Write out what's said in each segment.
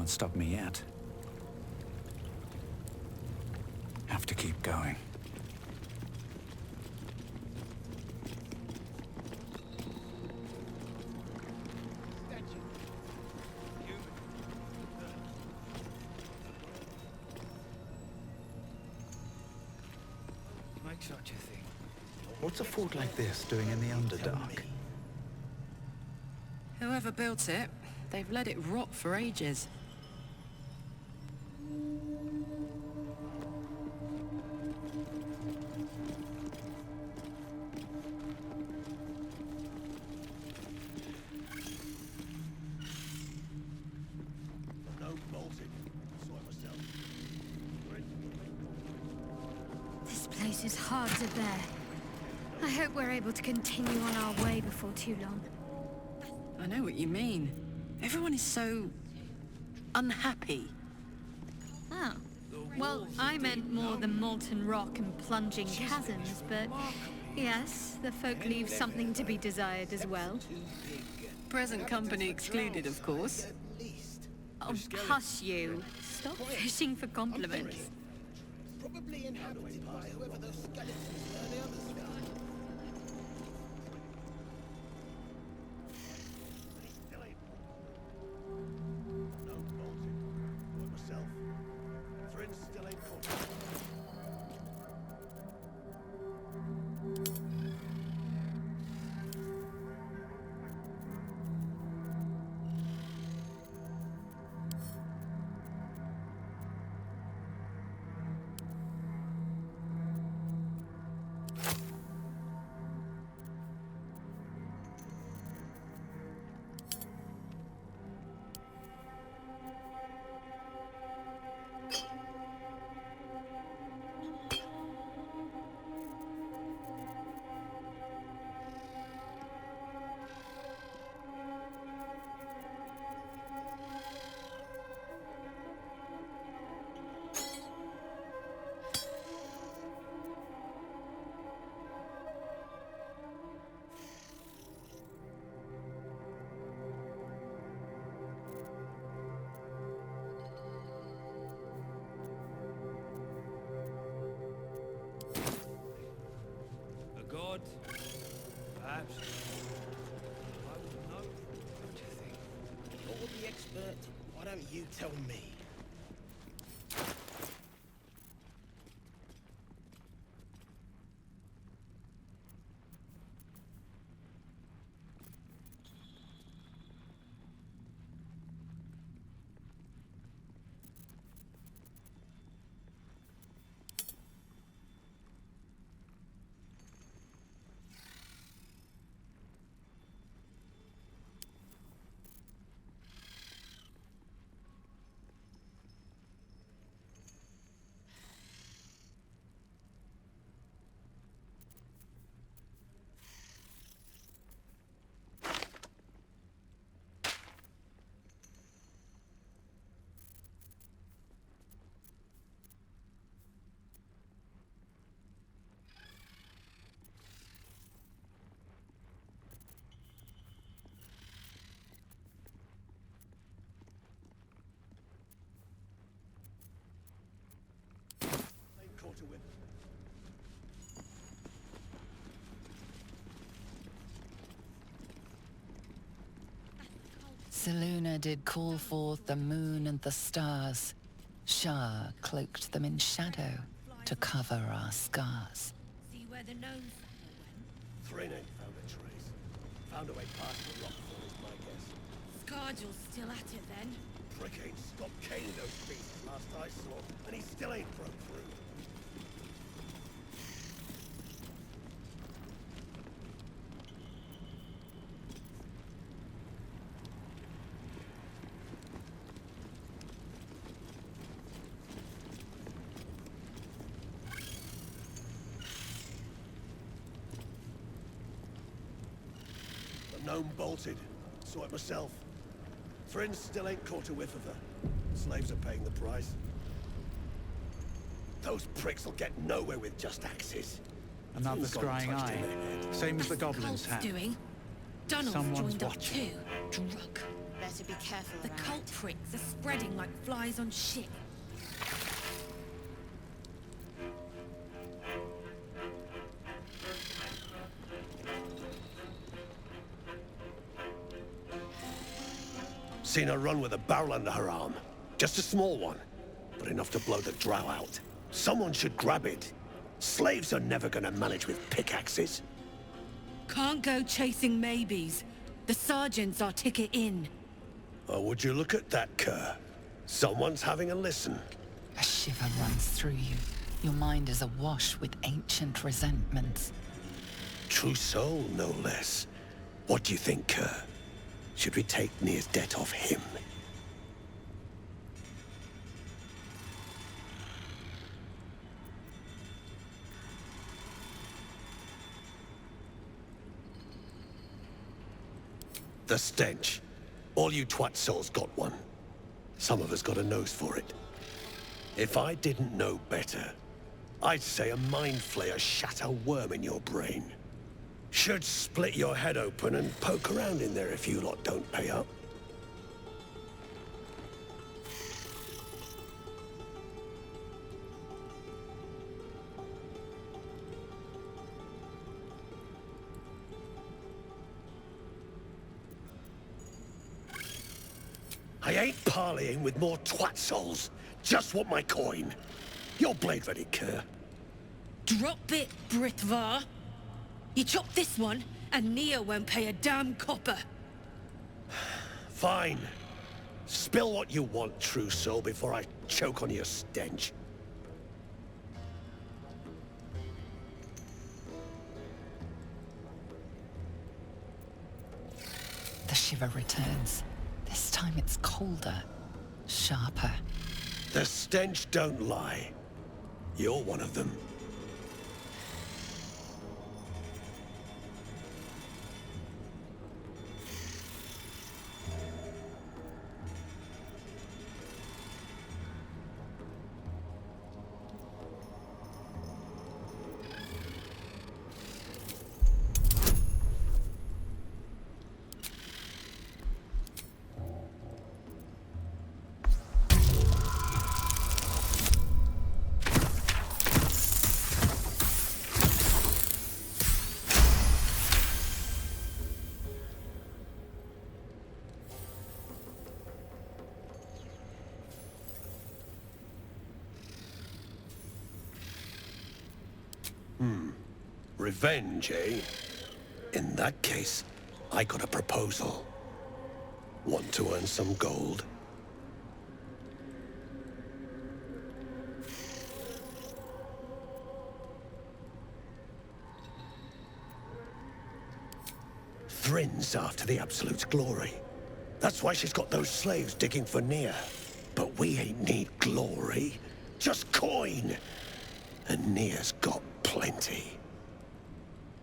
one stopped me yet. Have to keep going. Such a thing. What's a fort like this doing in the Underdark? Whoever built it, they've let it rot for ages. This is hard to bear. I hope we're able to continue on our way before too long. I know what you mean. Everyone is so unhappy. Oh. Well, I meant more than molten rock and plunging chasms, but yes, the folk leave something to be desired as well. Present company excluded, of course. Oh, hush you. Stop fishing for compliments. Probably inhabited by whoever those skeletons were the other side. No bolted. Or myself. Friends still ain't caught. God, perhaps. I would know. Don't you think? You're the expert. Why don't you tell me? To win. Selûne did call forth the moon and the stars. Shah cloaked them in shadow to cover our scars. See where the gnomes went? Thrin ain't found a trace. Found a way past the rockfall is my guess. Scargill's still at it then? Prick ain't stopped caning those beasts last I saw, and he still ain't broke through. Gnome bolted. Saw it myself. Friends still ain't caught a whiff of her. Slaves are paying the price. Those pricks will get nowhere with just axes. Another scrying eye. Same as the goblins had. Doing? Donald's Someone's joined up watching. too. Drunk. Better be careful The around. cult pricks are spreading like flies on shit. Seen her run with a barrel under her arm. Just a small one, but enough to blow the drow out. Someone should grab it. Slaves are never gonna manage with pickaxes. Can't go chasing maybes. The sergeant's our ticket in. Or would you look at that, Kerr? Someone's having a listen. A shiver runs through you. Your mind is awash with ancient resentments. True soul, no less. What do you think, Kerr? Should we take Nir's debt off him? The stench. All you twat souls got one. Some of us got a nose for it. If I didn't know better, I'd say a mind flayer shat a worm in your brain. Should split your head open and poke around in there if you lot don't pay up. I ain't parleying with more twat souls. Just want my coin. Your blade ready, Kerr. Drop it, Britvar. You chop this one, and Nia won't pay a damn copper. Fine. Spill what you want, true soul, before I choke on your stench. The shiver returns. This time it's colder, sharper. The stench don't lie. You're one of them. Revenge, eh? In that case, I got a proposal. Want to earn some gold? Thrin's after the Absolute's glory. That's why she's got those slaves digging for Nia. But we ain't need glory, just coin. And Nia's got plenty.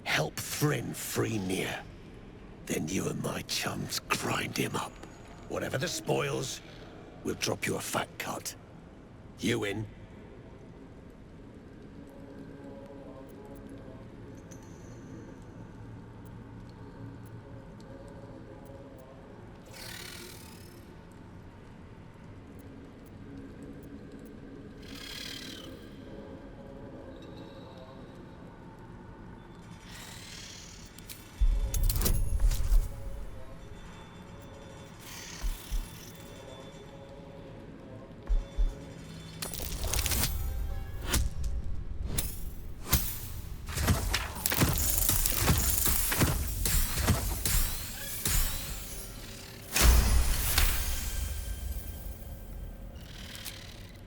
Help Thrin free Nia. Then you and my chums grind him up. Whatever the spoils, we'll drop you a fat cut. You in?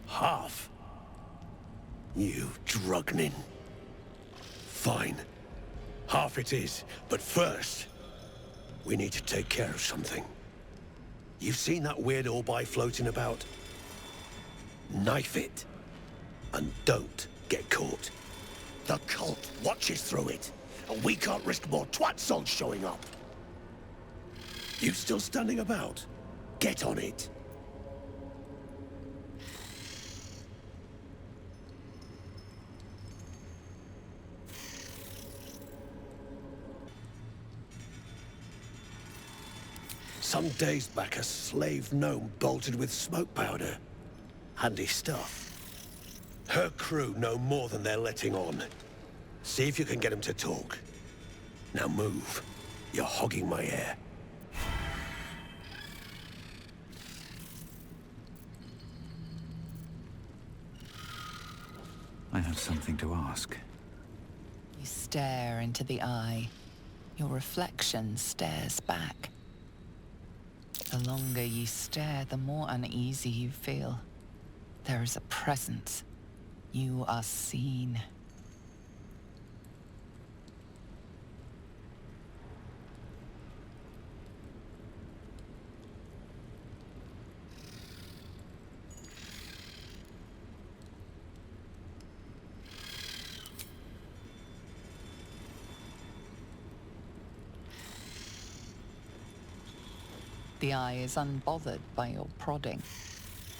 Half. You drugnin. Fine. Half it is. But first, we need to take care of something. You've seen that weird orbi floating about? Knife it. And don't get caught. The cult watches through it. And we can't risk more twat souls showing up. You still standing about? Get on it. Some days back, a slave gnome bolted with smoke powder. Handy stuff. Her crew know more than they're letting on. See if you can get them to talk. Now move. You're hogging my air. I have something to ask. You stare into the eye. Your reflection stares back. The longer you stare, the more uneasy you feel. There is a presence. You are seen. The eye is unbothered by your prodding.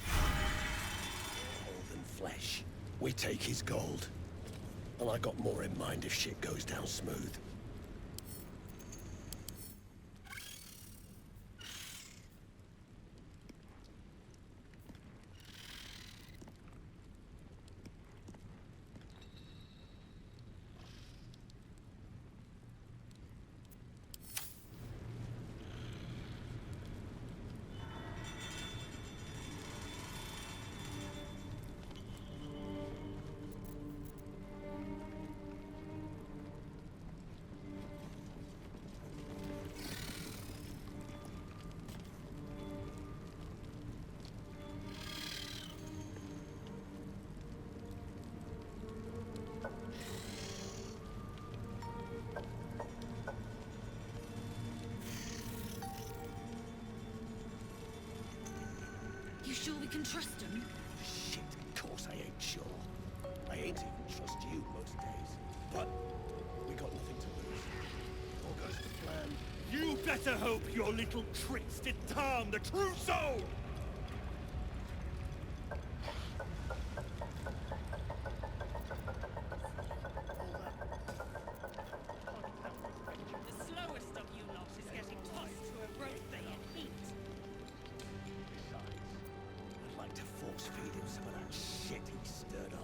More than flesh. We take his gold. And I got more in mind if shit goes down smooth. You sure we can trust him? Shit, of course I ain't sure. I ain't even trust you most days. But we got nothing to lose. All goes to plan. You better hope your little tricks did harm the true soul! The slowest of you lot is getting close to a rope bay in heat. Besides, I'd like to force feed him some of that shit he stirred up.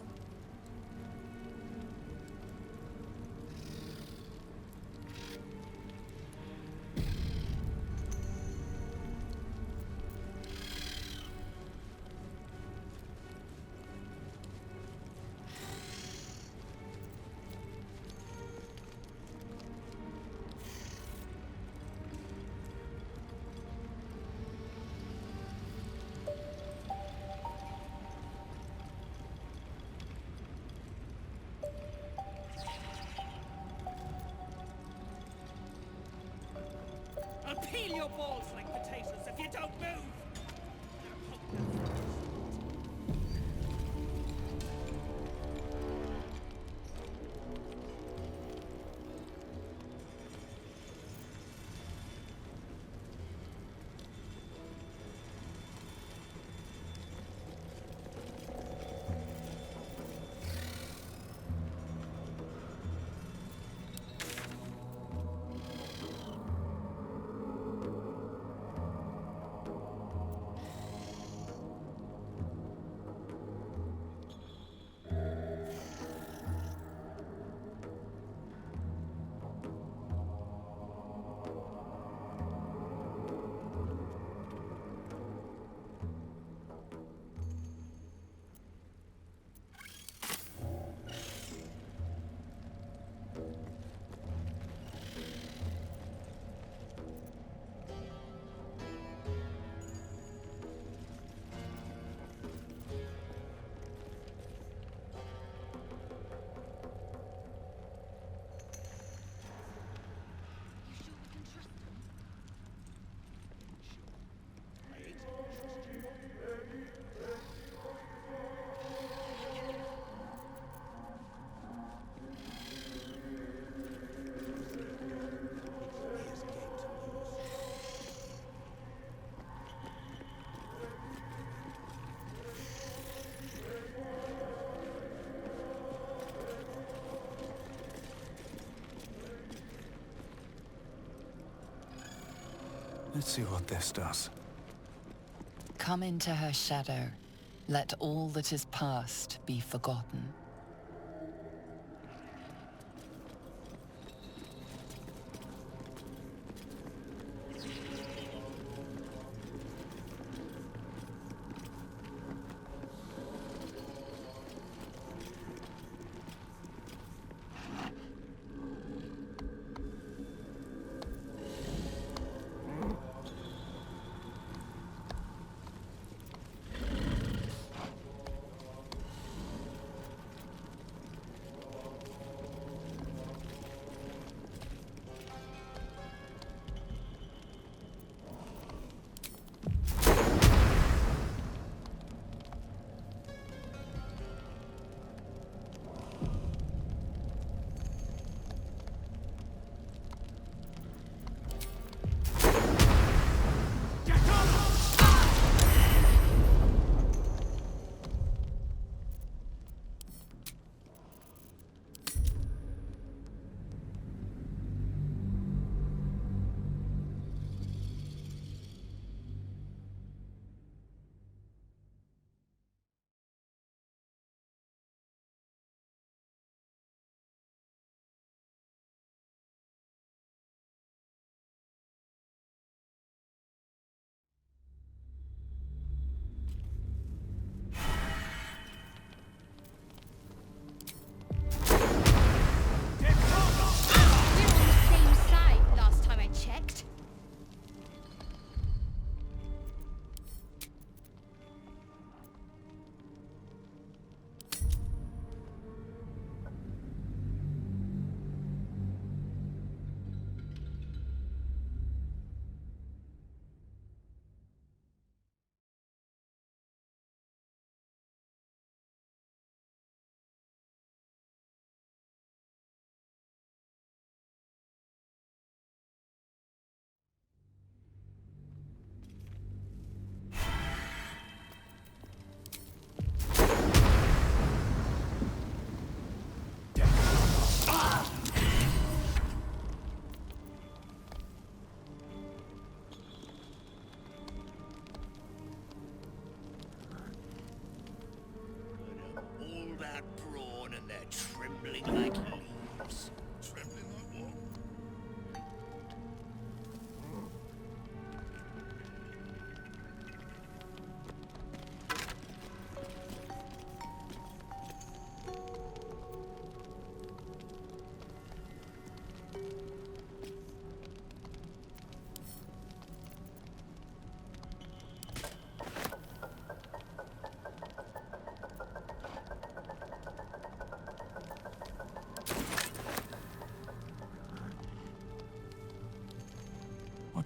I'll peel your balls like potatoes if you don't move! Let's see what this does. Come into her shadow. Let all that is past be forgotten.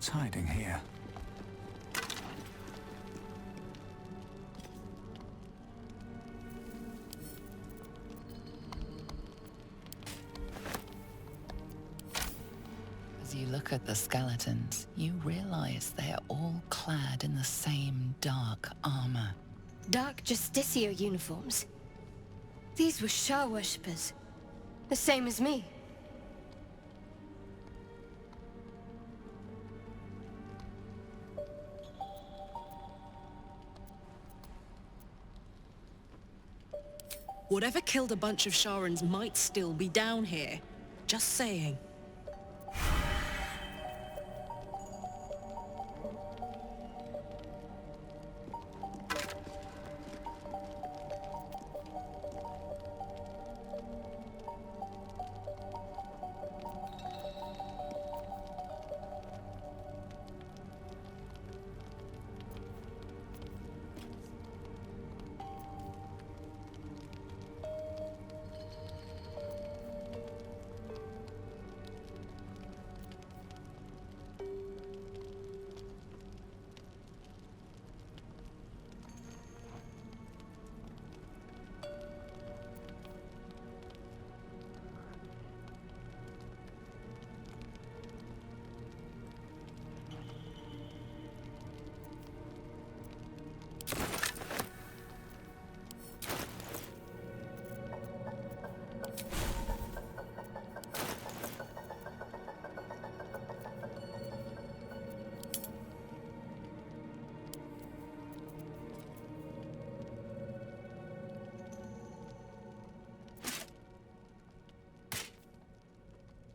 What's hiding here? As you look at the skeletons, you realize they are all clad in the same dark armor. Dark Justicia uniforms. These were Shah worshippers. The same as me. Whatever killed a bunch of Sharans might still be down here. Just saying.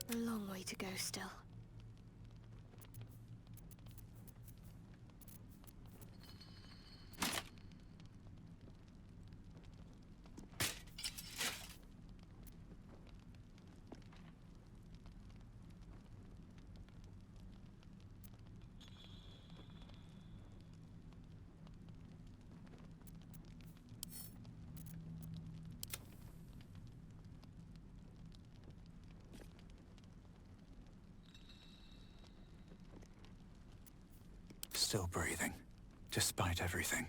A long way to go still. Still breathing, despite everything.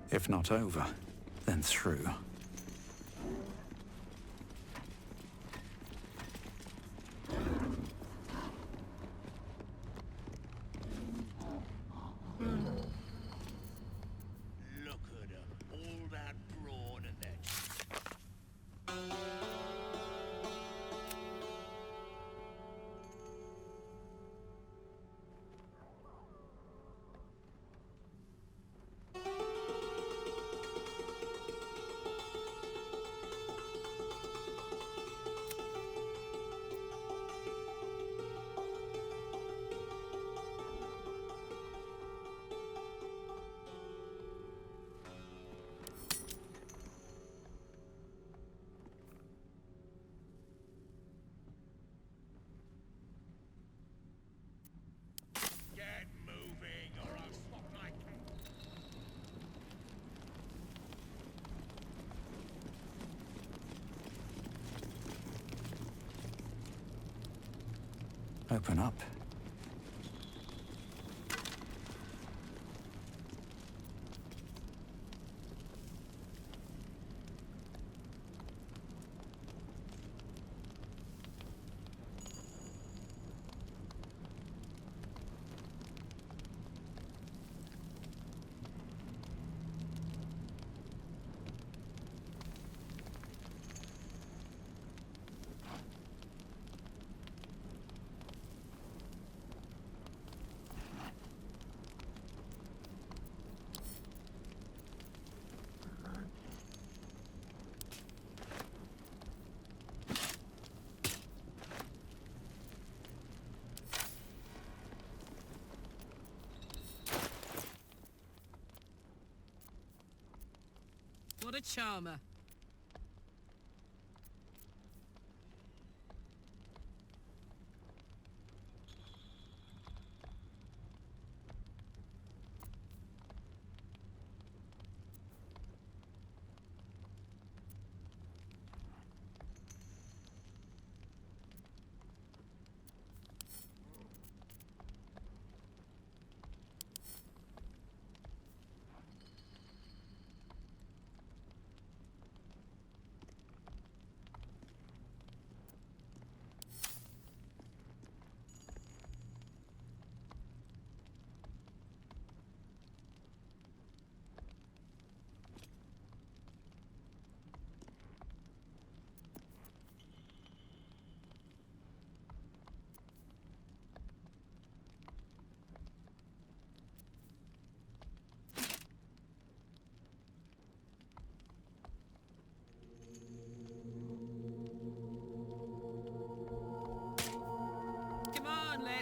If not over, then through. Look at her, all that brawn and that. Get moving, or I'll stop my Open up. What a charmer.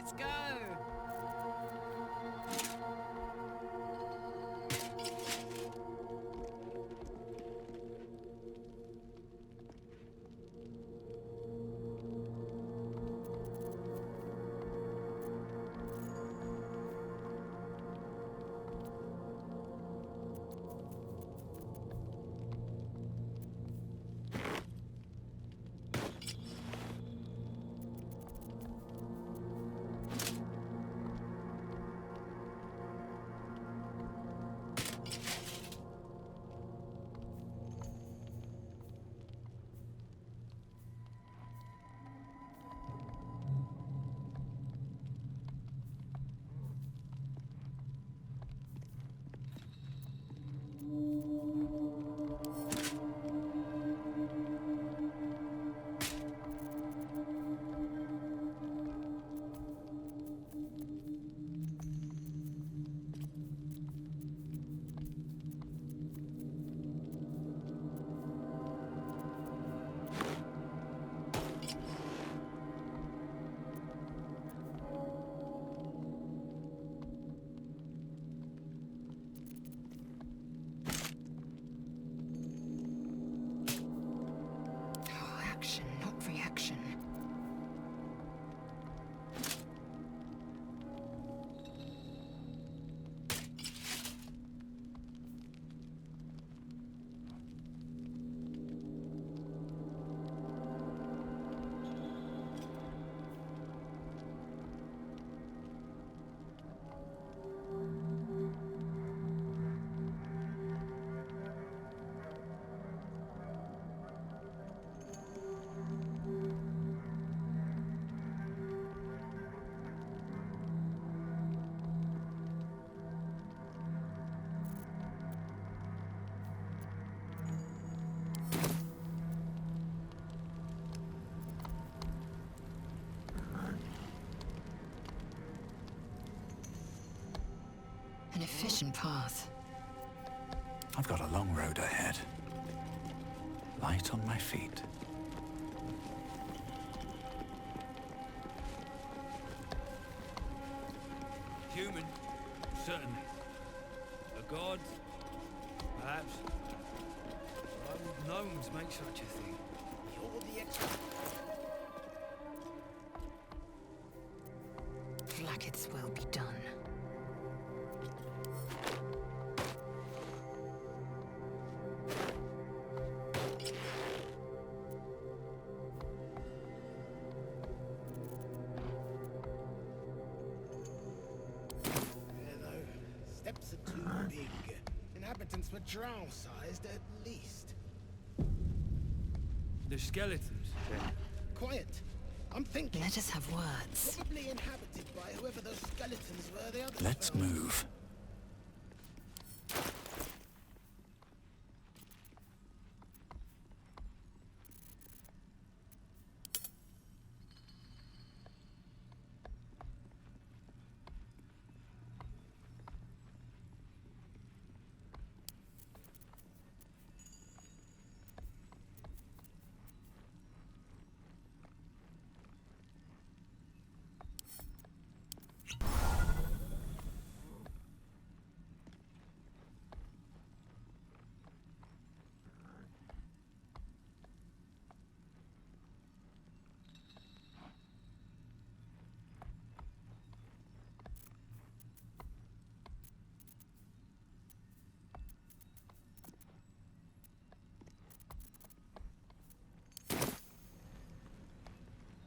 Let's go! Action, not reaction. An efficient path. I've got a long road ahead. Light on my feet. Human, certainly. A god, perhaps. Why would gnomes make such a thing? You're the expert. Like its will be done. Steps are too big. Inhabitants were drow-sized at least. The skeletons, then. Quiet. I'm thinking. Let us have words. Probably inhabited by whoever those skeletons were the others Let's found. move.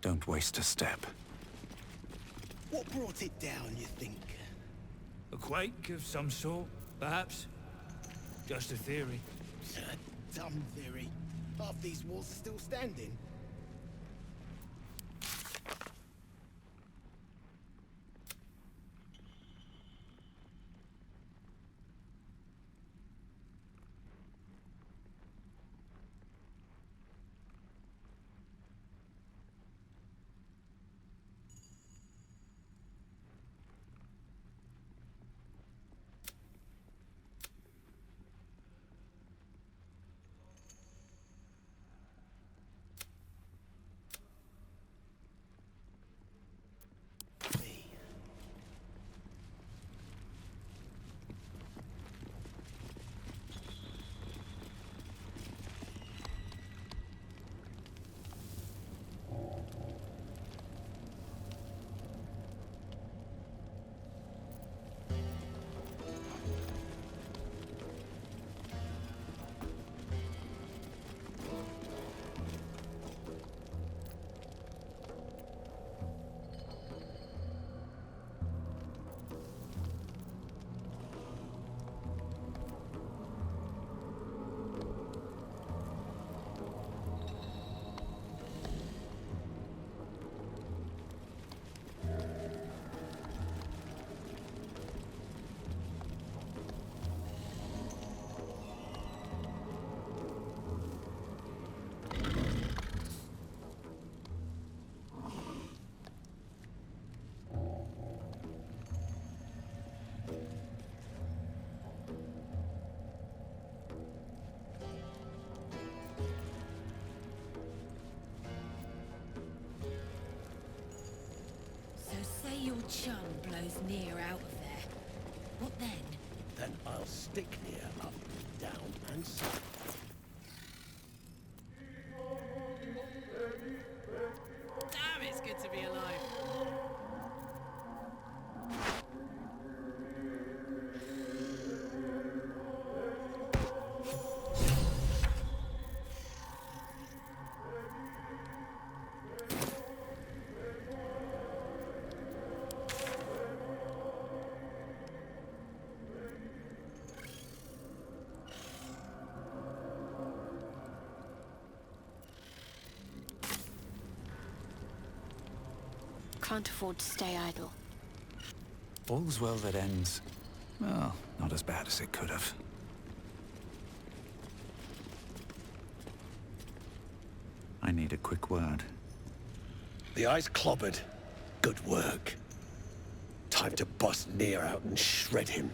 Don't waste a step. What brought it down, you think? A quake of some sort, perhaps? Just a theory. A dumb theory. Half these walls are still standing. chum blows near out of there, what then? Then I'll stick near up, down, and side. Damn, it's good to be alive. Can't afford to stay idle. All's well that ends. Well, not as bad as it could have. I need a quick word. The eye's clobbered. Good work. Time to bust Nier out and shred him.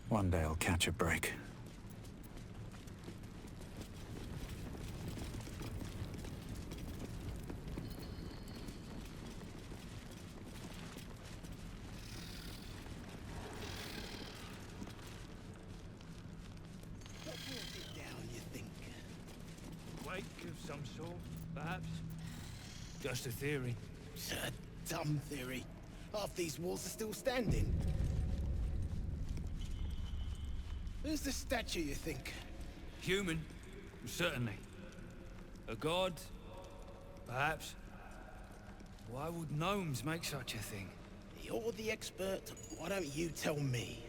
One day I'll catch a break. What brought it down, you think? Quake of some sort, perhaps? Just a theory. It's a dumb theory. Half these walls are still standing. Who's the statue, you think? Human, certainly. A god, perhaps. Why would gnomes make such a thing? You're the expert. Why don't you tell me?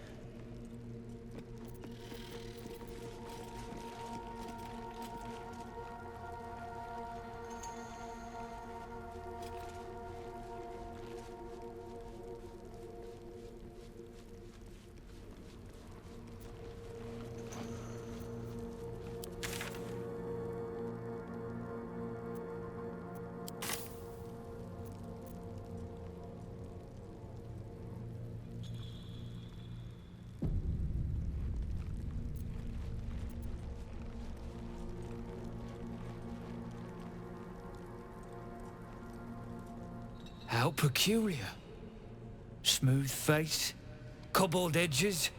How peculiar. Smooth face, cobbled edges.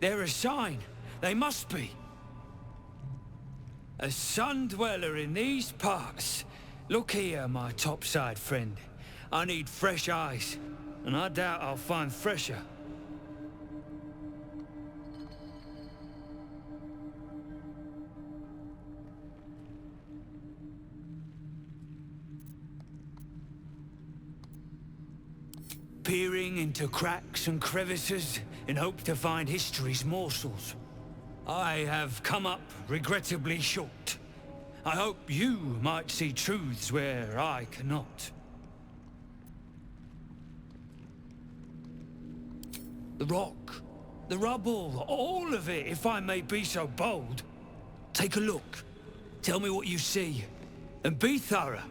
They're a sign. They must be. A sun dweller in these parts. Look here, my topside friend. I need fresh eyes, and I doubt I'll find fresher. Peering into cracks and crevices in hope to find history's morsels. I have come up regrettably short. I hope you might see truths where I cannot. The rock, the rubble, all of it, if I may be so bold. Take a look. Tell me what you see, and be thorough.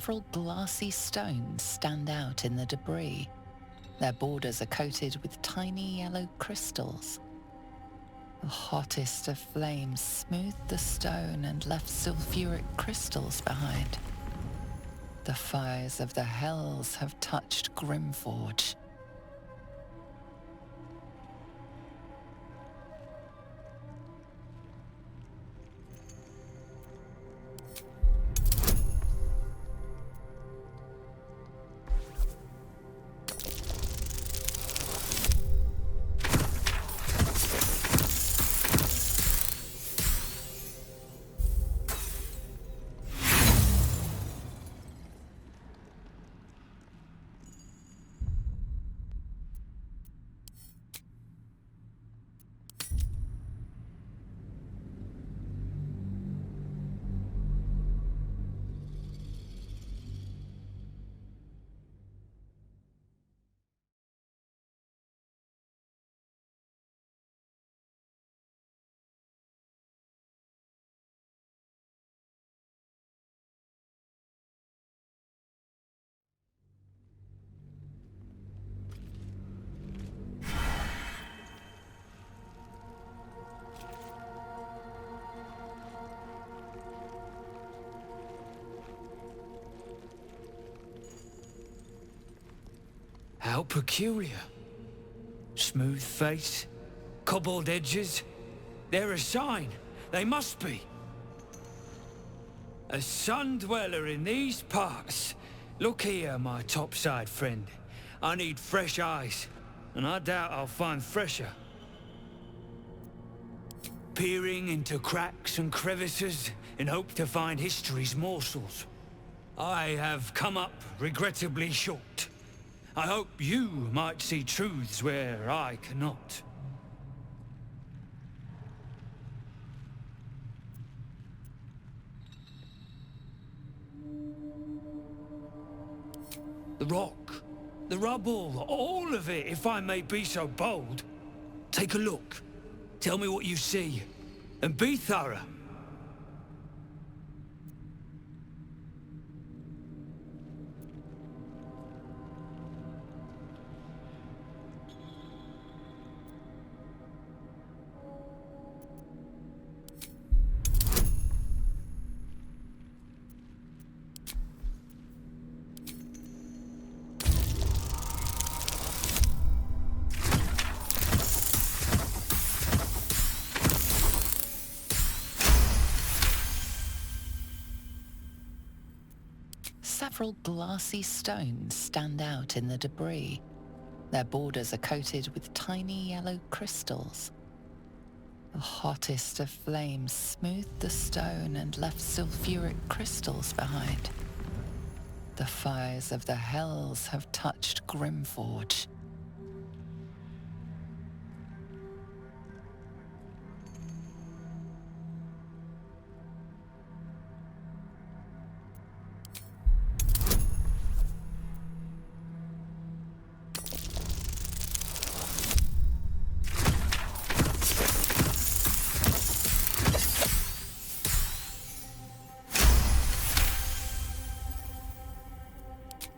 Several glassy stones stand out in the debris. Their borders are coated with tiny yellow crystals. The hottest of flames smoothed the stone and left sulfuric crystals behind. The fires of the hells have touched Grimforge. How peculiar. Smooth face, cobbled edges. They're a sign. They must be. A sun dweller in these parts. Look here, my topside friend. I need fresh eyes, and I doubt I'll find fresher. Peering into cracks and crevices in hope to find history's morsels. I have come up regrettably short. I hope you might see truths where I cannot. The rock, the rubble, all of it, if I may be so bold. Take a look. Tell me what you see, and be thorough. Several glassy stones stand out in the debris. Their borders are coated with tiny yellow crystals. The hottest of flames smoothed the stone and left sulfuric crystals behind. The fires of the hells have touched Grimforge.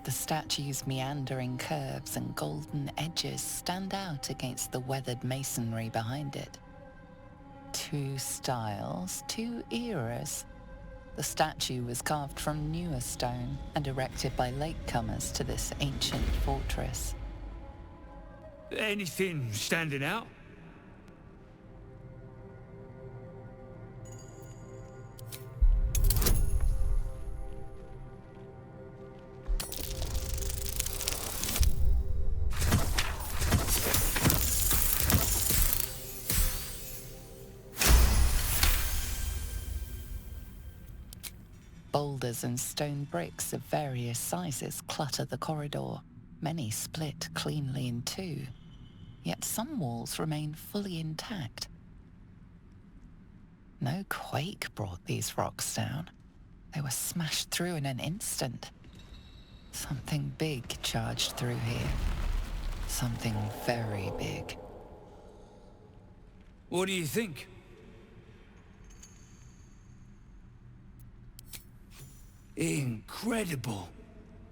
The statue's meandering curves and golden edges stand out against the weathered masonry behind it. Two styles, two eras. The statue was carved from newer stone and erected by latecomers to this ancient fortress. Anything standing out? Boulders and stone bricks of various sizes clutter the corridor. Many split cleanly in two, yet some walls remain fully intact. No quake brought these rocks down. They were smashed through in an instant. Something big charged through here. Something very big. What do you think? Incredible.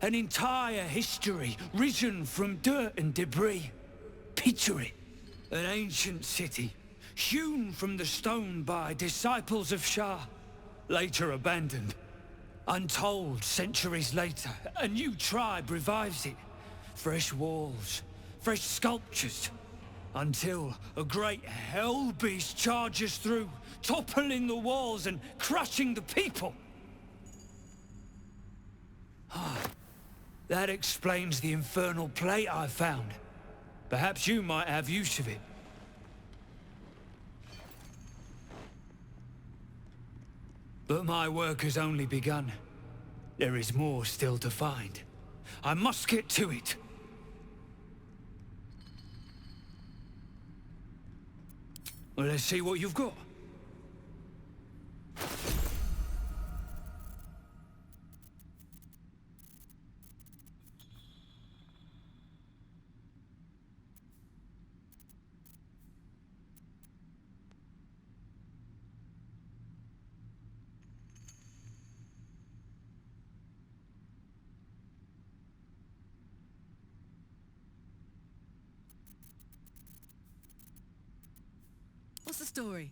An entire history risen from dirt and debris. Picture it. An ancient city, hewn from the stone by disciples of Shah, later abandoned. Untold centuries later, a new tribe revives it. Fresh walls, fresh sculptures, until a great hell beast charges through, toppling the walls and crushing the people. That explains the infernal plate I found. Perhaps you might have use of it. But my work has only begun. There is more still to find. I must get to it. Well, let's see what you've got. What's the story?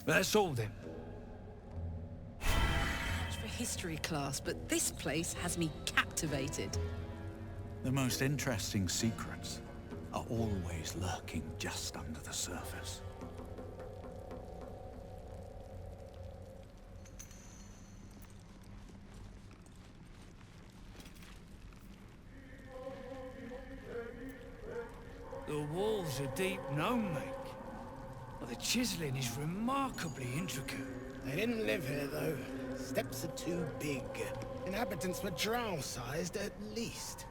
That's all then. It's for history class, but this place has me captivated. The most interesting secrets are always lurking just under the surface. The walls are deep gnome make. Well, the chiseling is remarkably intricate. They didn't live here, though. Steps are too big. Inhabitants were drow-sized at least.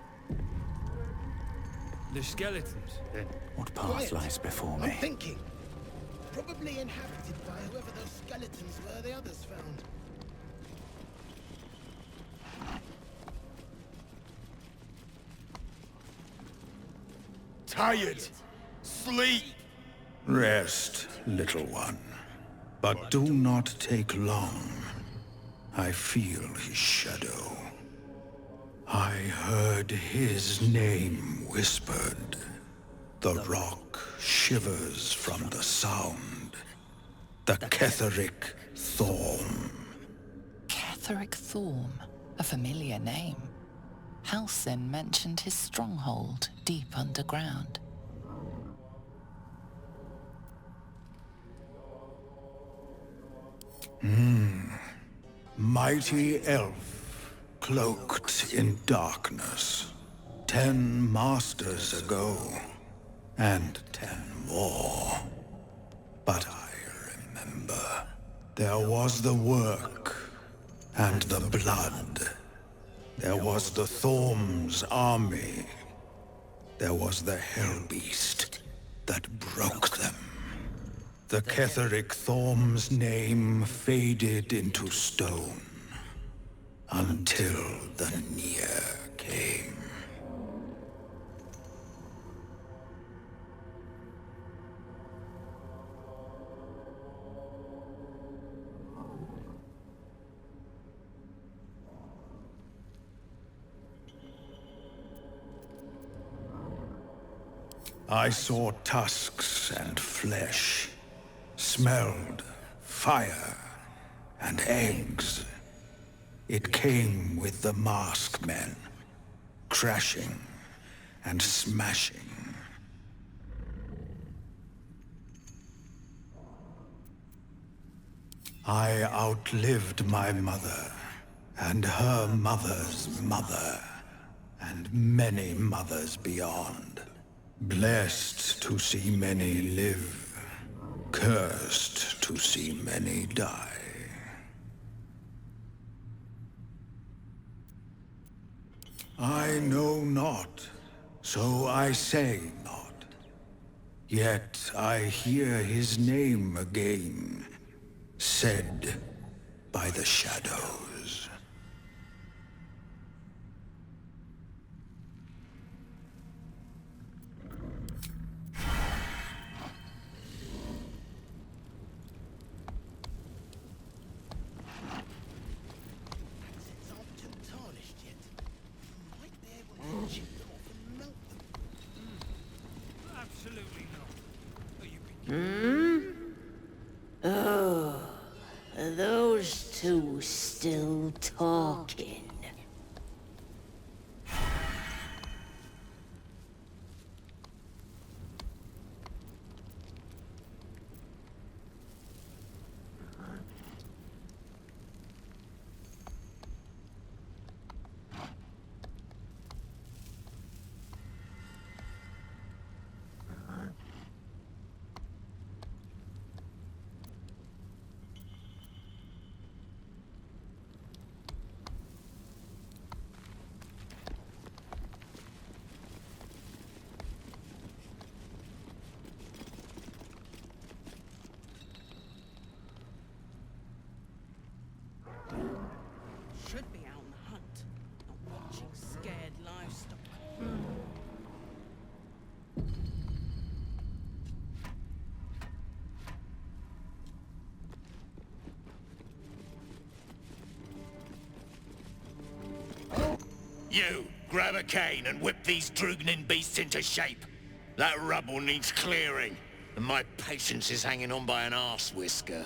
The skeletons, then? What path Quiet. lies before me? I'm thinking. Probably inhabited by whoever those skeletons were the others found. Tired. Sleep. Rest, little one. But do not take long. I feel his shadow. I heard his name whispered. The rock shivers from the sound. The Ketheric Thorm. Ketheric Thorm, a familiar name. Halsin mentioned his stronghold deep underground. Mighty elf, cloaked in darkness. 10 masters ago, and 10 more. But I remember, there was the work, and the blood. There was the Thorm's army. There was the Hell Beast that broke them. The Ketheric Thorm's name faded into stone until the Near came. I saw tusks and flesh, smelled fire and eggs. It came with the masked men, crashing and smashing. I outlived my mother, and her mother's mother, and many mothers beyond. Blessed to see many live, cursed to see many die. I know not, so I say not. Yet I hear his name again, said by the shadows. Oh, are those two still talking? Should be out on the hunt, not watching scared livestock. You, grab a cane and whip these Drugnin beasts into shape. That rubble needs clearing, and my patience is hanging on by an arse whisker.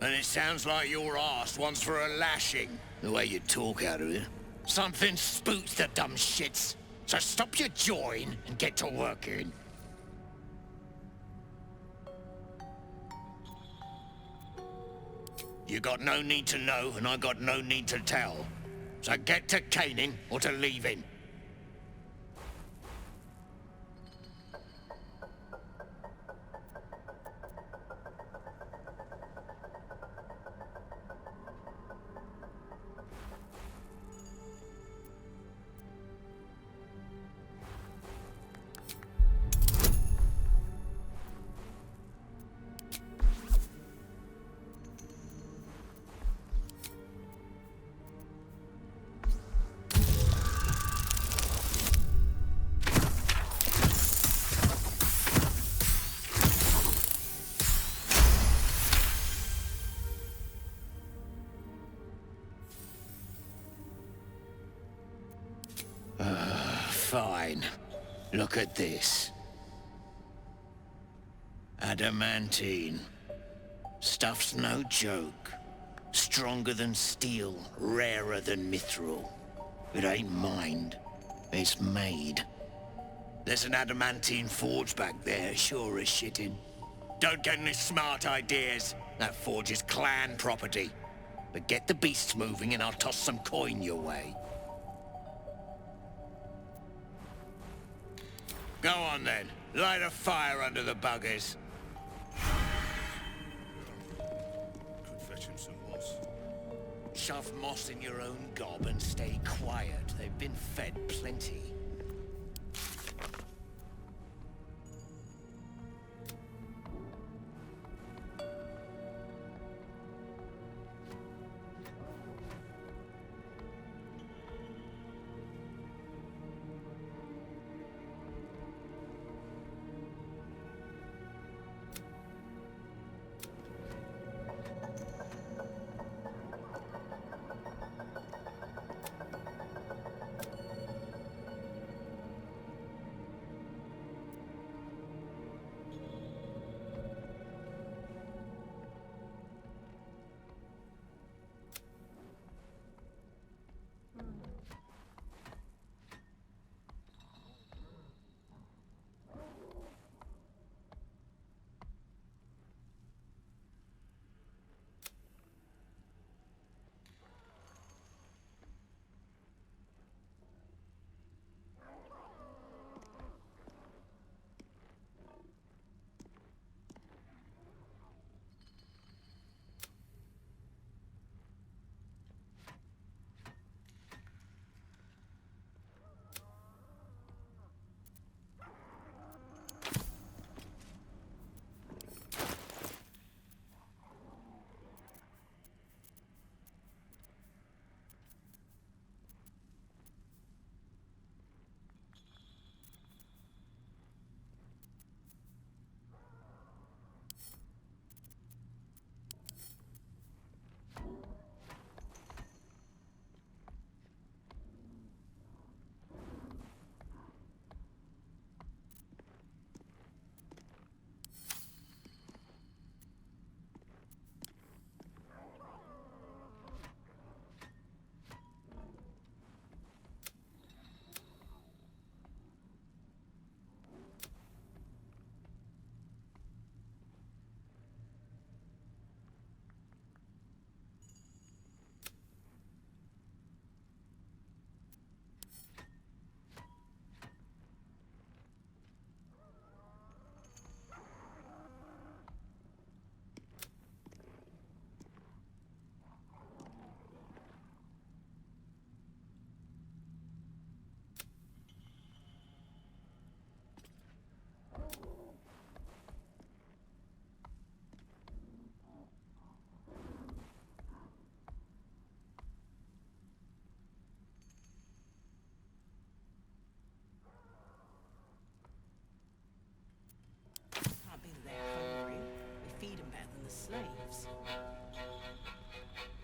And it sounds like your arse wants for a lashing, the way you talk out of it. Something spooks the dumb shits, so stop your jawing and get to working. You got no need to know, and I got no need to tell. So get to caning or to leaving. Fine. Look at this. Adamantine. Stuff's no joke. Stronger than steel, rarer than mithril. It ain't mined. It's made. There's an adamantine forge back there, sure as shitting. Don't get any smart ideas. That forge is clan property. But get the beasts moving and I'll toss some coin your way. Go on then. Light a fire under the buggers. Could fetch him some moss. Shove moss in your own gob and stay quiet. They've been fed plenty.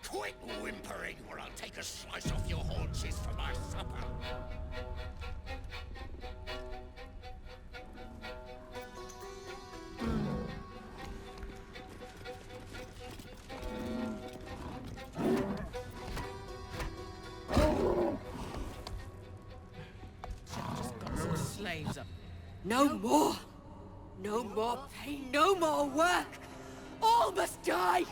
Quit whimpering, or I'll take a slice off your haunches for my supper. Slaves up. No more! No more pain, no more work! All must die!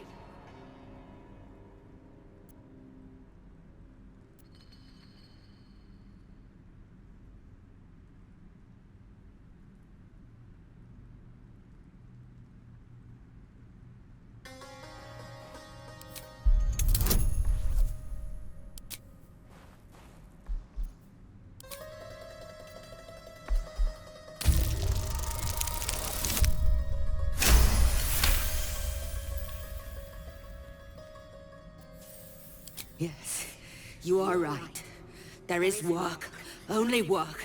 Yes, you are right. There is work. Only work.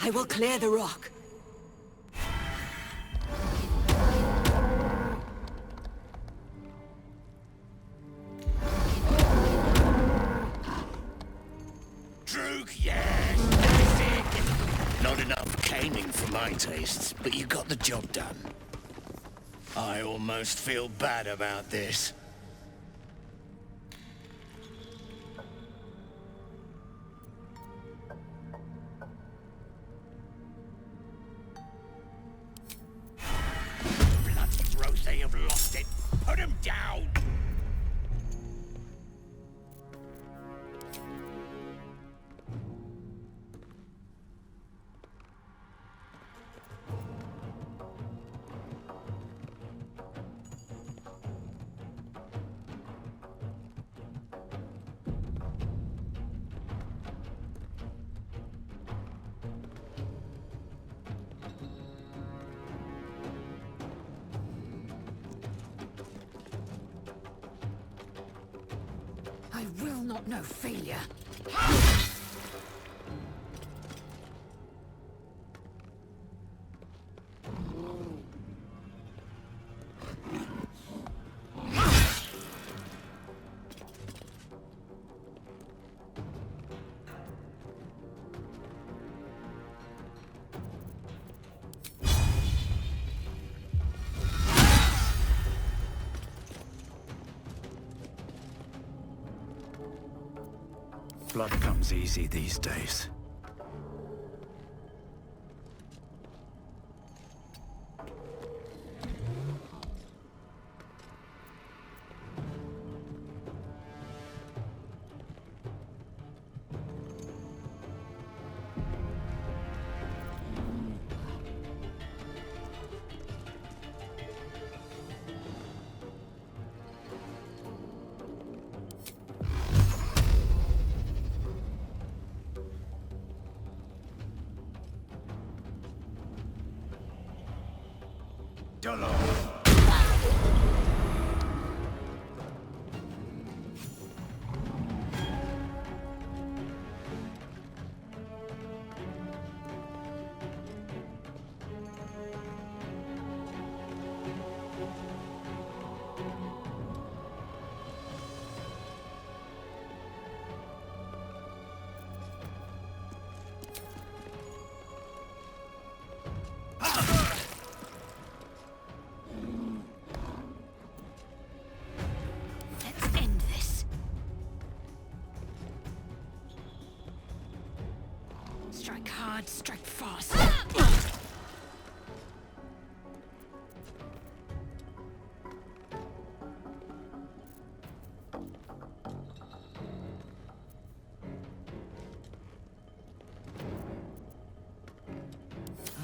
I will clear the rock. Droog, yes! That's it! my tastes, but you got the job done. I almost feel bad about this. Bloody gross, they have lost it. Put him down! I will not know failure. Blood comes easy these days. Let's end this. Strike hard, strike fast.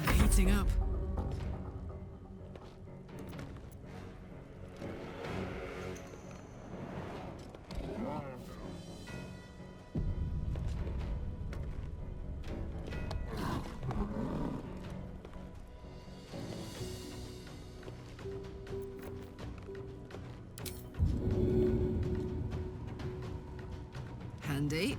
I'm heating up. Handy.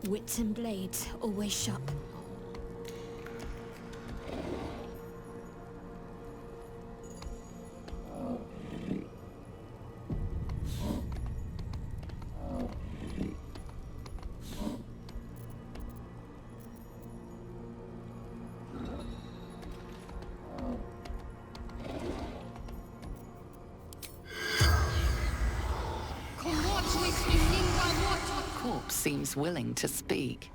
Wits and blades always sharp. Corpse seems willing to speak,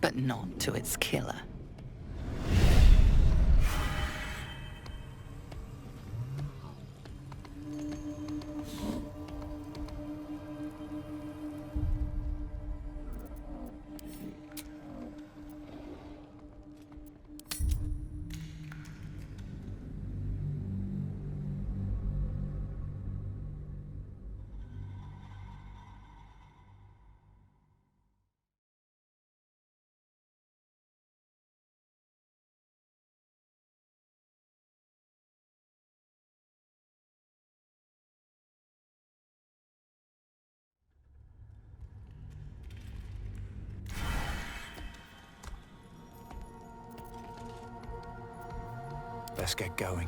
but not to its killer. Let's get going.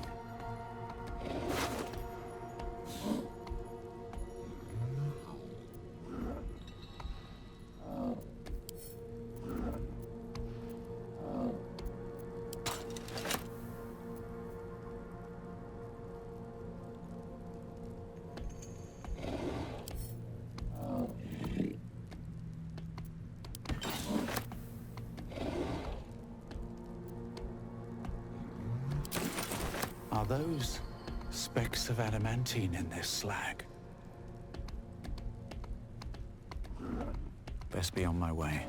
Are those specks of adamantine in this slag? Best be on my way.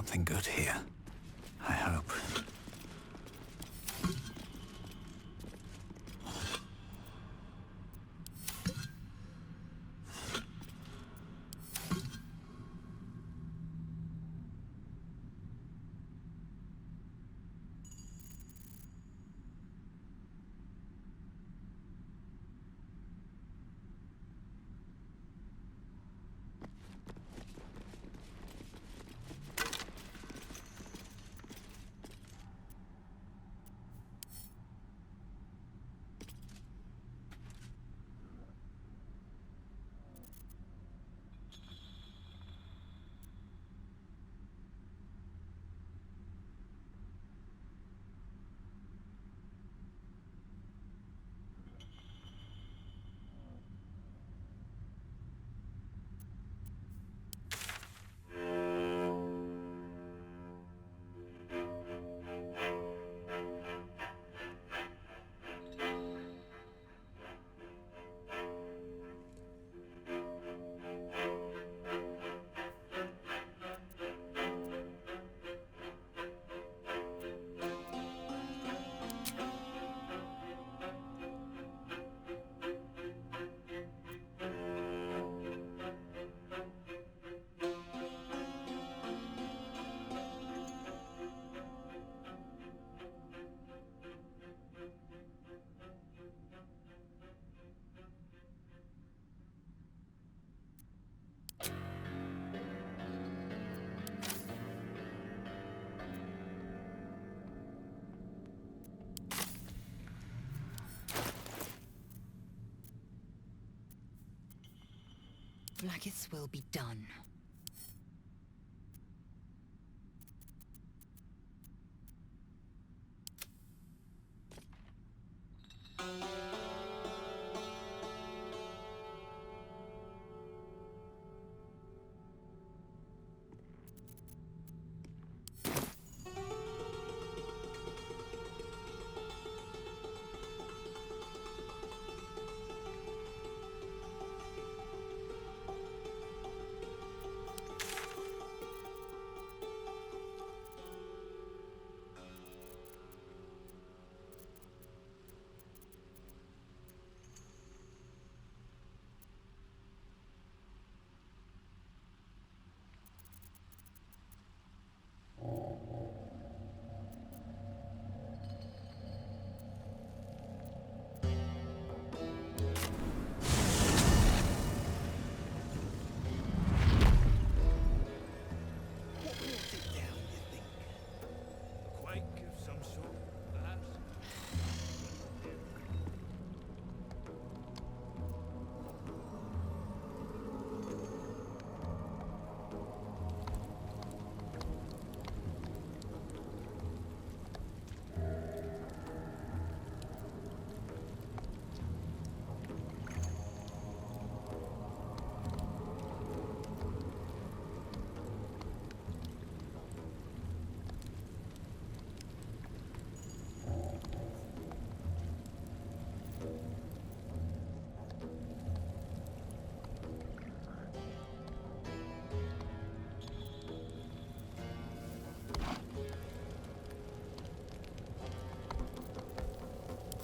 something good here. I hope. Blacketh's will be done.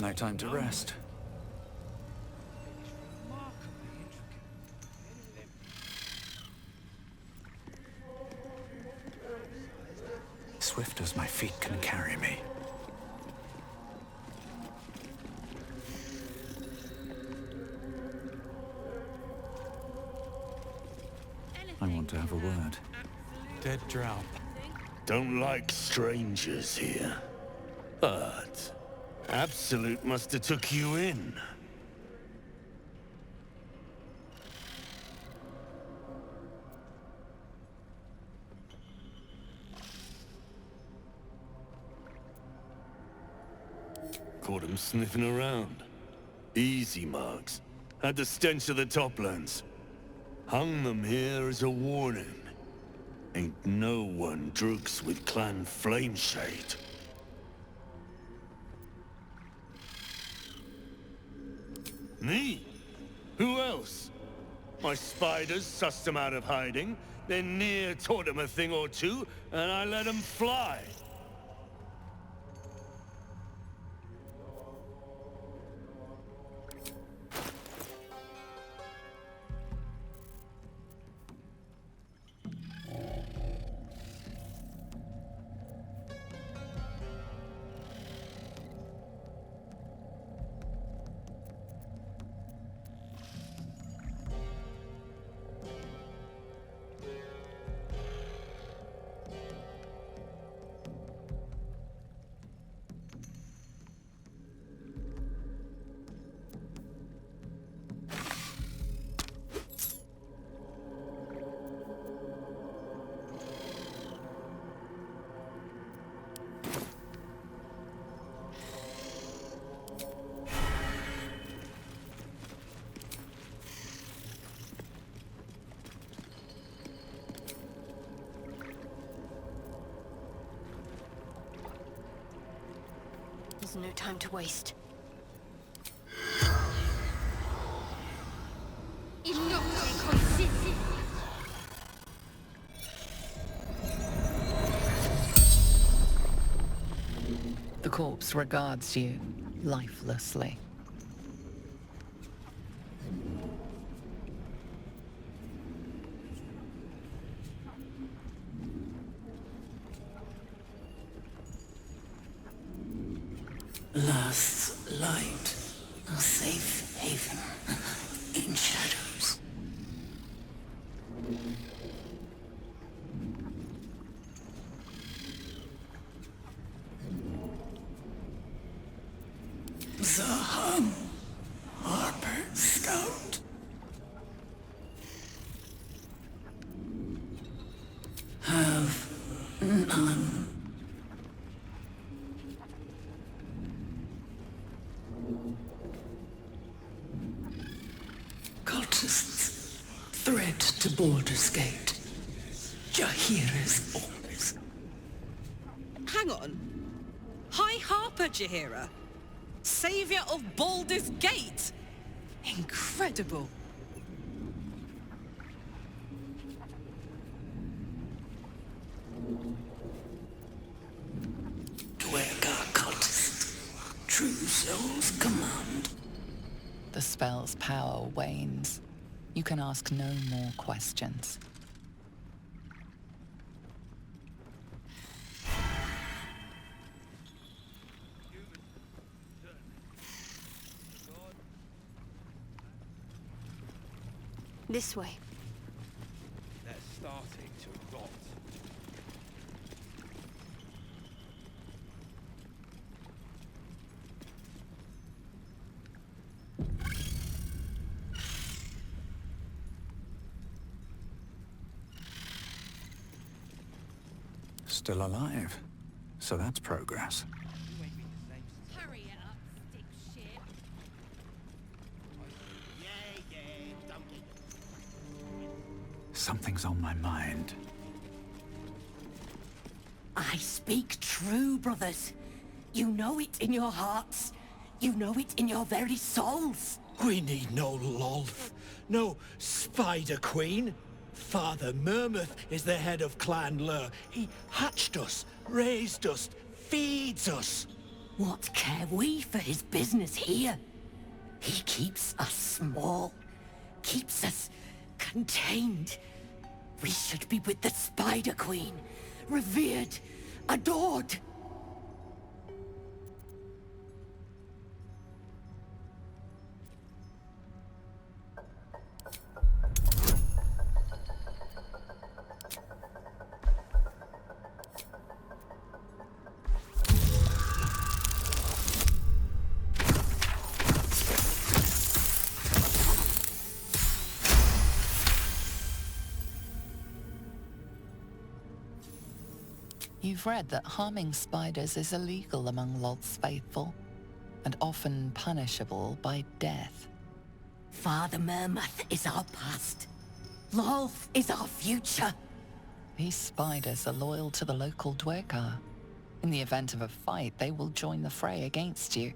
No time to rest. Swift as my feet can carry me. I want to have a word. Dead drow. Don't like strangers here. But Absolute must have took you in. Caught him sniffing around. Easy marks. Had the stench of the Toplands. Hung them here as a warning. Ain't no one drugs with Clan Flameshade. Me? Who else? My spiders sussed them out of hiding, then Near taught them a thing or two, and I let them fly. There's no time to waste. The corpse regards you lifelessly. Last light, a safe haven in shadows. Zaham, Harper Scout. Have none. Cultists thread to Baldur's Gate. Jaheira's orders. Hang on. High Harper Jaheira? Savior of Baldur's Gate? Incredible. Dwergar cultist. True soul's command. The spell's power wanes. You can ask no more questions. This way. They're starting to rot. Still alive. So that's progress. Hurry it up, dipshit. Something's on my mind. I speak true, brothers. You know it in your hearts. You know it in your very souls. We need no Lolth, no Spider Queen. Father Mermuth is the head of Clan Lur. He hatched us, raised us, feeds us. What care we for his business here? He keeps us small, keeps us contained. We should be with the Spider Queen, revered, adored. You've read that harming spiders is illegal among Lolth's faithful, and often punishable by death. Father Mermuth is our past. Lolth is our future. These spiders are loyal to the local Dwergar. In the event of a fight, they will join the fray against you,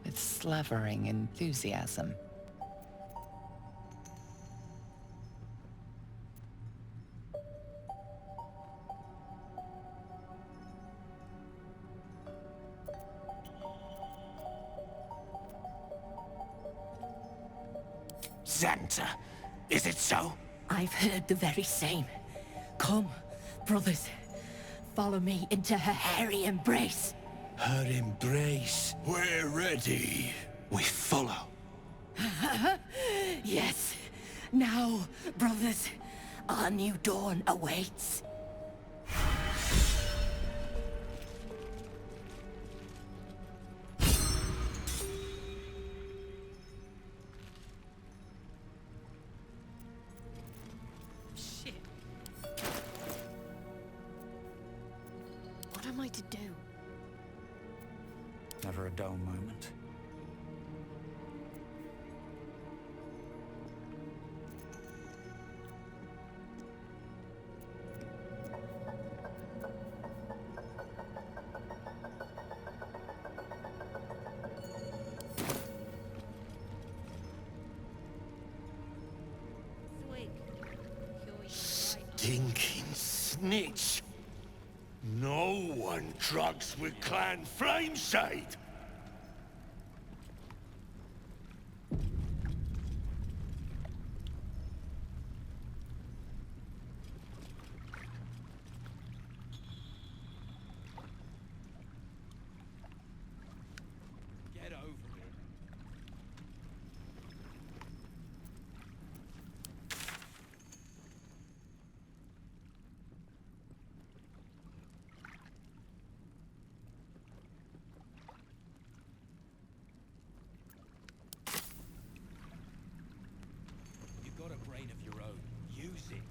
with slavering enthusiasm. Xanta. Is it so? I've heard the very same. Come, brothers. Follow me into her hairy embrace. Her embrace. We're ready. We follow. Yes. Now, brothers, our new dawn awaits. Shit. What am I to do? Never a dull moment. Stinking snitch. No one drugs with Clan Flameshade. Get over it. You've got a brain of your own. Use it.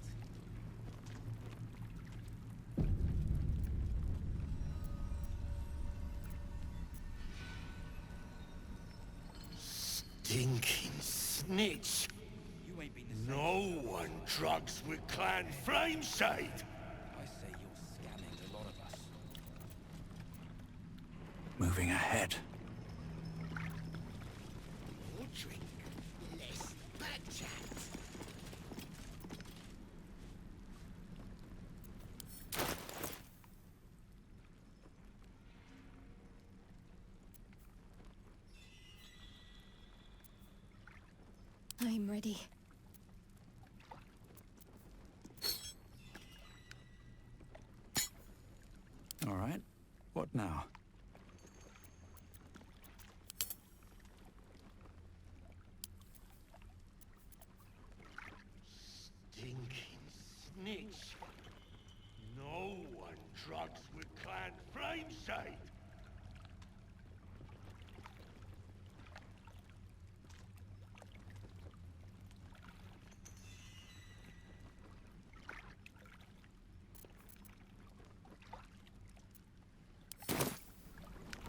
Stinking snitch. You ain't been the same. No one drugs with Clan Flameshade. I say you're scamming a lot of us. Moving ahead. More drink, less backchat. I'm ready. All right. What now? Stinking snitch. No one drugs with Clan Flameshade.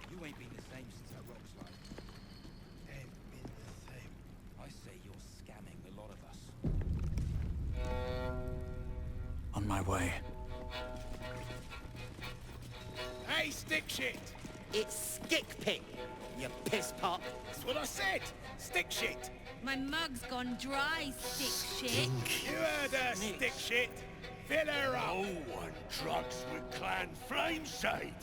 You ain't been the same since that rock slide. Ain't been the same. I say you're scamming a lot of us. On my way. Hey, stick shit! It's stick pig, you piss pot. That's what I said! Stick shit! My mug's gone dry, stick shit. You heard her, stick shit! Fill her up! No one drugs with Clan Flameshade.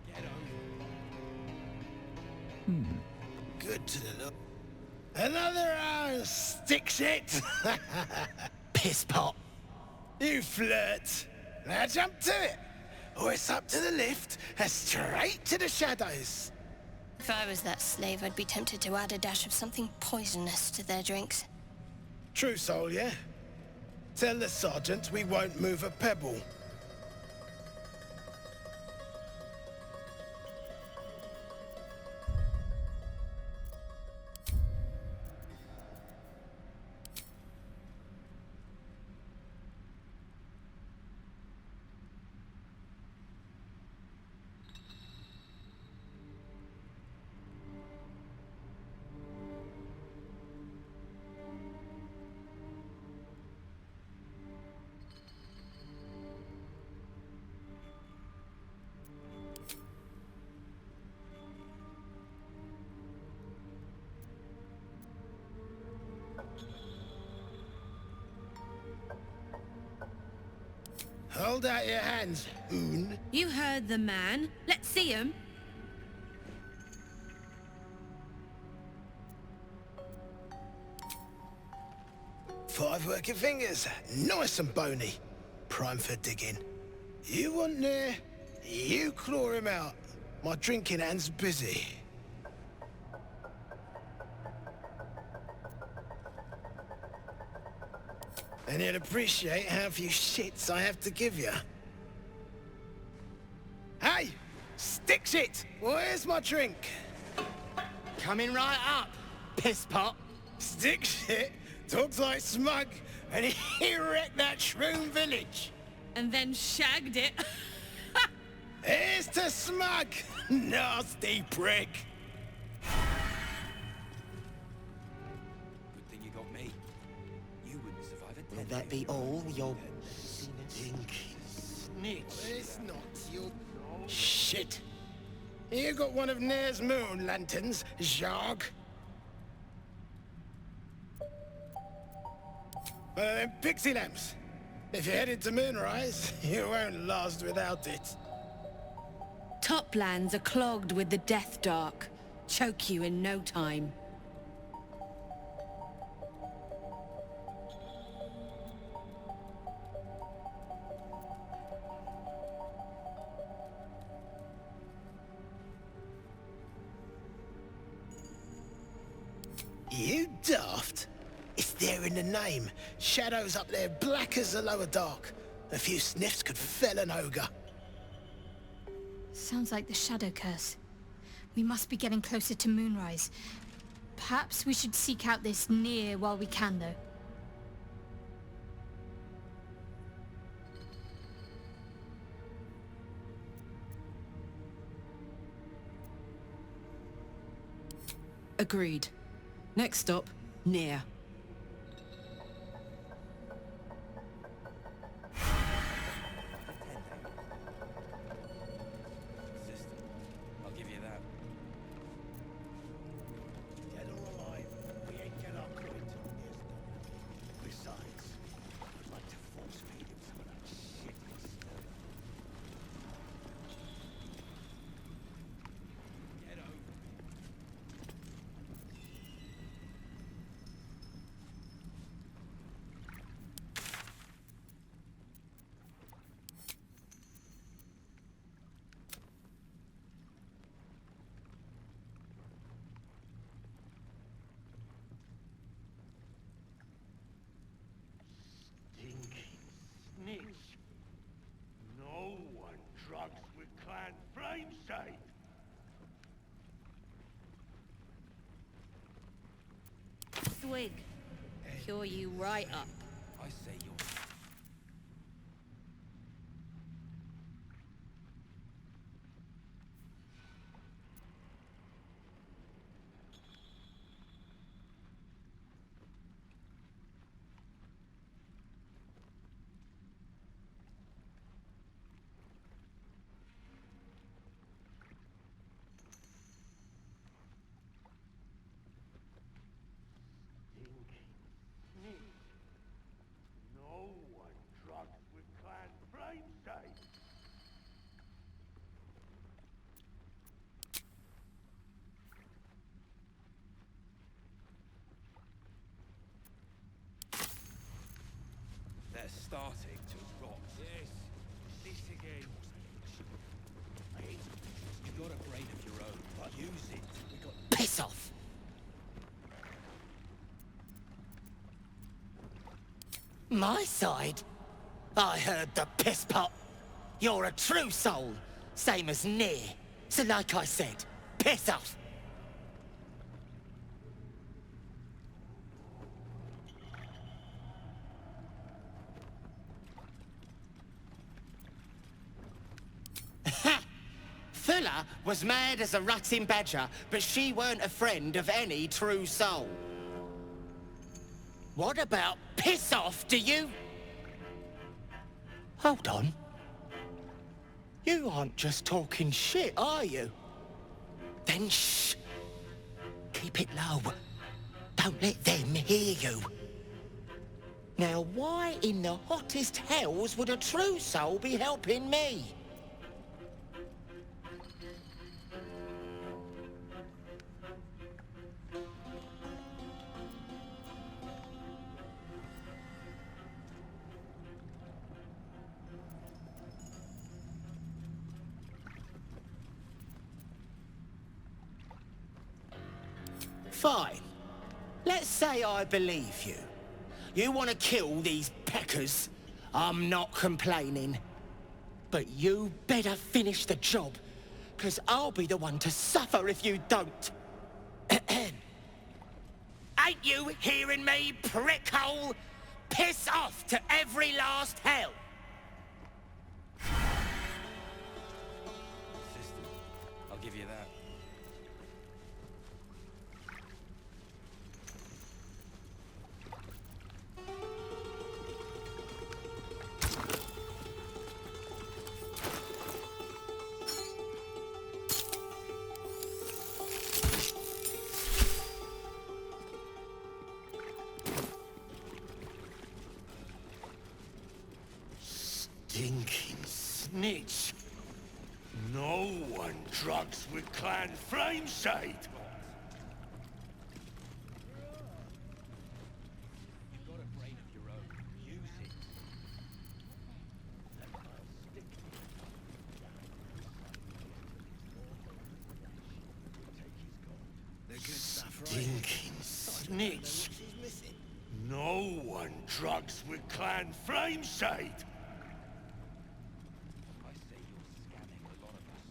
Get over it. Good to the look. Another hour, stick shit! Piss pot. You flirt! Now jump to it! Or it's up to the lift and straight to the shadows! If I was that slave, I'd be tempted to add a dash of something poisonous to their drinks. True soul, yeah? Tell the sergeant we won't move a pebble. Hold out your hands, Oon. You heard the man. Let's see him. Five working fingers, nice and bony. Prime for digging. You want near? You claw him out. My drinking hand's busy. And you'd appreciate how few shits I have to give you. Hey! Stick shit! Where's my drink? Coming right up, piss pot. Stick shit? Talks like smug, and he wrecked that shroom village. And then shagged it. Here's to smug, nasty prick. Good thing you got me. You wouldn't survive it. Will that be all, your Stinky snitch? It's not your shit. You got one of Nair's moon lanterns, Jarg? Pixie lamps. If you're headed to Moonrise, you won't last without it. Toplands are clogged with the Death Dark. Choke you in no time. You daft? It's there in the name. Shadows up there black as the lower dark. A few sniffs could fell an ogre. Sounds like the shadow curse. We must be getting closer to Moonrise. Perhaps we should seek out this near while we can, though. Agreed. Next stop, near. I'll give you that. Dead or alive, we ain't get our point on this. Besides, I'd like to force feed him some of that shit myself. Get over it. Stinky snitch. No one drugs with clan flame safe. Swig. Cure you right up. I say you're... Stinky snitch. No one drugs with clan flame safe. They're starting to rot. Yes, this again. Mate, you've got a brain of your own, but use it. We got... piss off? My side? I heard the piss pot. You're a true soul, same as near. So like I said, piss off. Fuller was mad as a rutting badger, but she weren't a friend of any true soul. What about piss off, do you? Hold on. You aren't just talking shit, are you? Then shh. Keep it low. Don't let them hear you. Now, why in the hottest hells would a true soul be helping me? Fine. Let's say I believe you. You want to kill these peckers? I'm not complaining. But you better finish the job, because I'll be the one to suffer if you don't. Ain't you hearing me, prickhole? Piss off to every last hell! System. I'll give you that. Stinking snitch. No one drugs with clan flameshade. You've got a brain of your own. Use it. The good stuff, right? Stinking snitch. No one drugs with clan flameshade. I say you're scamming a lot of us.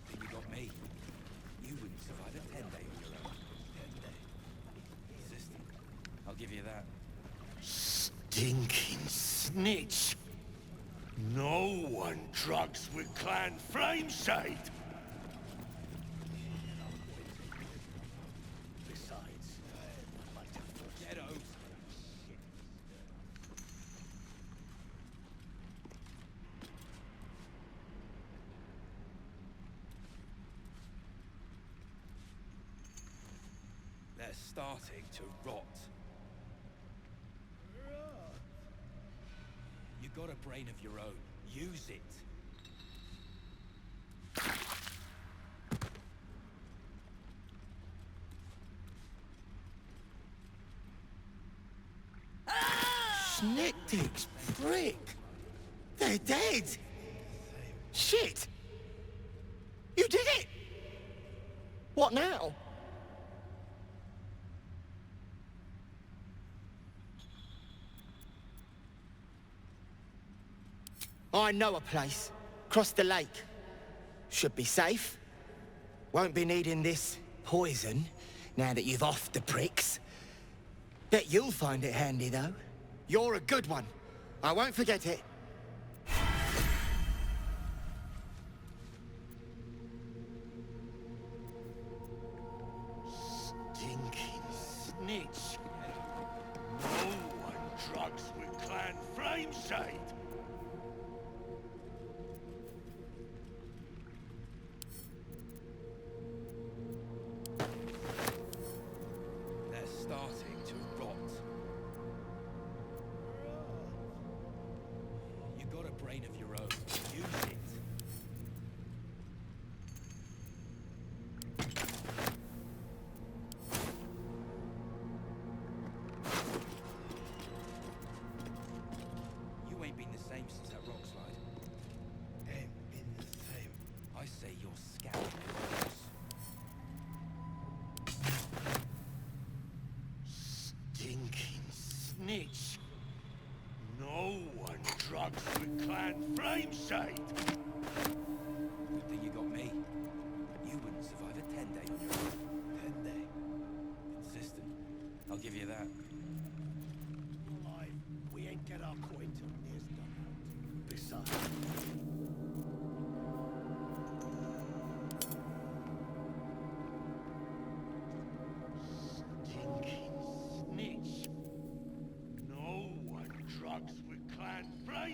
Then you got me. You wouldn't survive a 10-day on your own. 10 days. System. I'll give you that. Stinking snitch. No one drugs with clan flameshade. Besides, I'd like to get over shit. They're starting to rot. You got a brain of your own. Use it. Snittick's prick. They're dead. Shit. You did it. What now? I know a place. Across the lake. Should be safe. Won't be needing this poison now that you've offed the pricks. Bet you'll find it handy, though. You're a good one. I won't forget it. Stinking snitch. No one drugs with clan flameshade. They're starting to rot.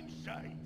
Flameshade!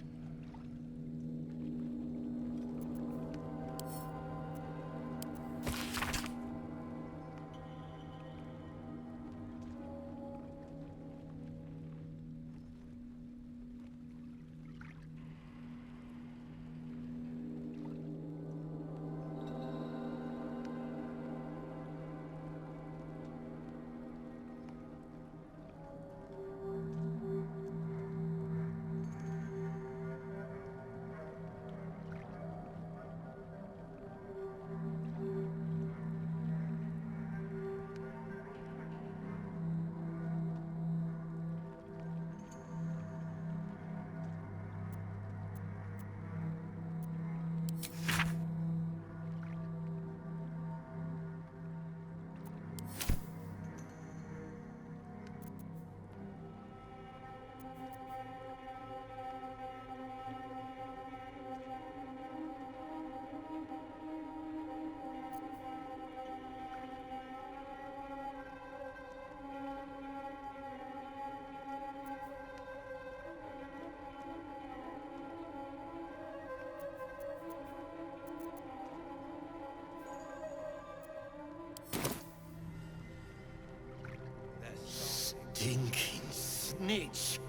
Stinking snitch.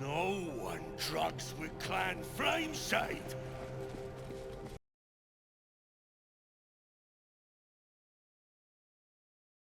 No one drugs with Clan Flameshade.